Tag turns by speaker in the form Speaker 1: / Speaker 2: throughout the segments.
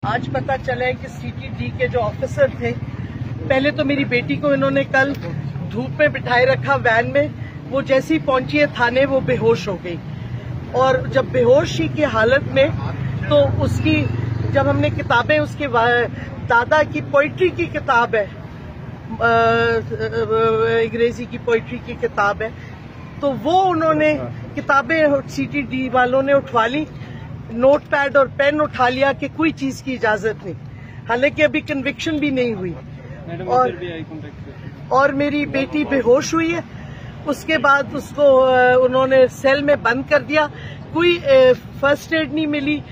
Speaker 1: आज पता चला है कि सीटीडी के जो ऑफिसर थे, पहले तो मेरी बेटी को इन्होंने कल धूप में बिठाए रखा वैन में। वो जैसी पहुंची है थाने वो बेहोश हो गई, और जब बेहोशी की हालत में तो उसकी जब हमने किताबें, उसके दादा की पोइट्री की किताब है, अंग्रेजी की पोइट्री की किताब है, तो वो उन्होंने किताबें सीटीडी वालों ने उठवा ली, नोटपैड और पेन उठा लिया कि कोई चीज की इजाजत नहीं, हालांकि अभी कन्विक्शन भी नहीं हुई। और मेरी बेटी बेहोश हुई है। उसके बाद उसको उन्होंने सेल में बंद कर दिया, कोई फर्स्ट एड नहीं मिली।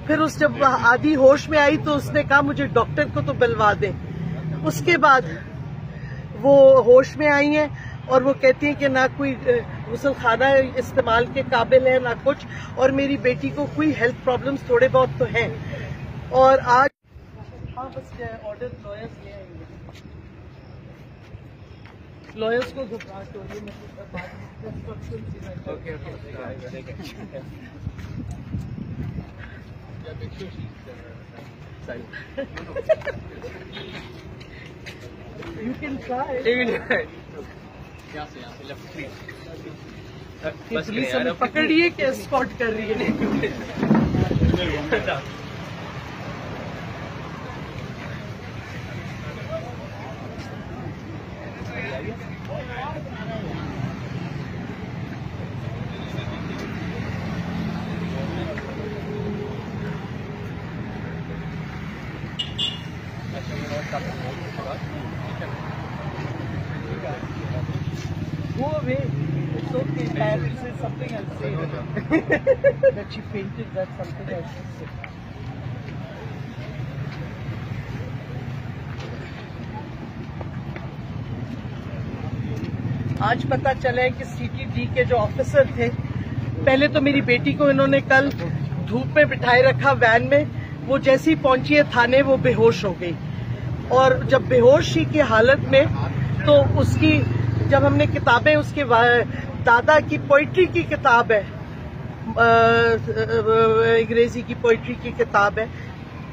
Speaker 1: फिर उस जब आधी होश में आई तो उसने कहा मुझे डॉक्टर को तो बुलवा दें। उसके बाद वो होश में आई हैं और वो कहती हैं कि ना कोई गुसलखाना इस्तेमाल के काबिल है ना कुछ, और मेरी बेटी को कोई हेल्थ प्रॉब्लम्स थोड़े बहुत तो हैं। और आज बस ऑर्डर लॉयर्स ले आएंगे, लॉयर्स को घबराहट हो रही है। You can try. पुलिस हमें पकड़िए कि एस्कॉर्ट कर रही है। Go away. It's okay. I will say something. I'll say that she fainted. That's something I should say. आज पता चला है कि सीटीडी के जो ऑफिसर थे, पहले तो मेरी बेटी को इन्होंने कल धूप में बिठाए रखा वैन में। वो जैसी पहुंची है थाने वो बेहोश हो गई, और जब बेहोशी की हालत में तो उसकी जब हमने किताबें, उसके दादा की पोइट्री की किताब है, अंग्रेजी की पोइट्री की किताब है,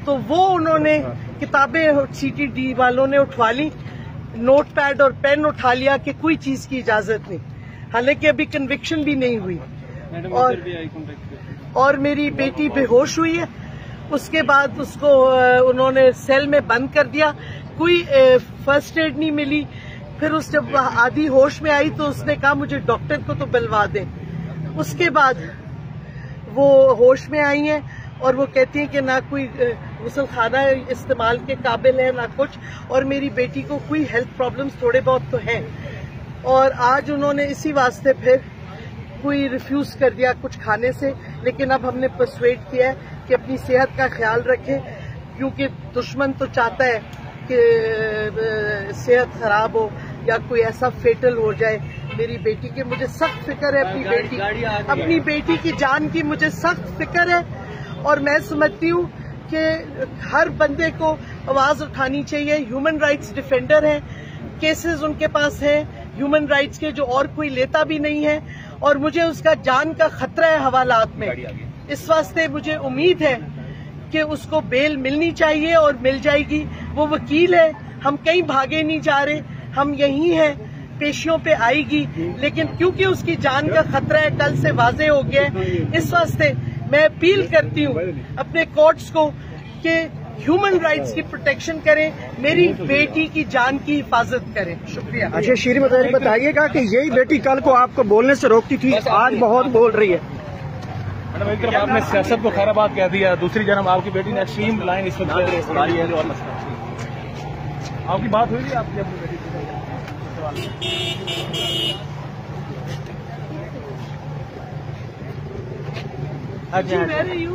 Speaker 1: तो वो उन्होंने किताबें सीटीडी वालों ने उठवा ली, नोटपैड और पेन उठा लिया कि कोई चीज की इजाजत नहीं, हालांकि अभी कन्विक्शन भी नहीं हुई। और मेरी बेटी बेहोश हुई है। उसके बाद उसको उन्होंने सेल में बंद कर दिया, कोई फर्स्ट एड नहीं मिली। फिर उस जब आधी होश में आई तो उसने कहा मुझे डॉक्टर को तो बुलवा दें। उसके बाद वो होश में आई हैं और वो कहती हैं कि ना कोई गुसलखाना इस्तेमाल के काबिल है ना कुछ, और मेरी बेटी को कोई हेल्थ प्रॉब्लम्स थोड़े बहुत तो हैं। और आज उन्होंने इसी वास्ते फिर कोई रिफ्यूज कर दिया कुछ खाने से, लेकिन अब हमने परसुएड किया है कि अपनी सेहत का ख्याल रखें, क्योंकि दुश्मन तो चाहता है कि सेहत खराब हो या कोई ऐसा फेटल हो जाए मेरी बेटी की। मुझे सख्त फिक्र है अपनी बेटी की जान की, मुझे सख्त फिक्र है। और मैं समझती हूँ कि हर बंदे को आवाज उठानी चाहिए। ह्यूमन राइट्स डिफेंडर हैं, केसेस उनके पास हैं ह्यूमन राइट्स के जो और कोई लेता भी नहीं है, और मुझे उसका जान का खतरा है हवालात में। इस वास्ते मुझे उम्मीद है कि उसको बेल मिलनी चाहिए और मिल जाएगी। वो वकील है, हम कहीं भागे नहीं जा रहे, हम यहीं हैं, पेशियों पे आएगी, लेकिन क्योंकि उसकी जान का खतरा है, कल से वाजे हो गया है, इस वास्ते मैं अपील करती हूँ अपने कोर्ट्स को कि ह्यूमन राइट्स की प्रोटेक्शन करें, मेरी बेटी की जान की हिफाजत करें। शुक्रिया।
Speaker 2: अच्छा शीरी बताइएगा कि यही बेटी कल को आपको बोलने से रोकती थी, आज बहुत बोल रही है।
Speaker 3: मैडम एक तरफ आपने सियासत को खैराबाद कह दिया, दूसरी तरफ आपकी बेटी ने एक्सट्रीम लाइन इस वक्त संभाली है। और आपकी बात हुई थी आपकी अपनी बेटी से?
Speaker 1: Where are you?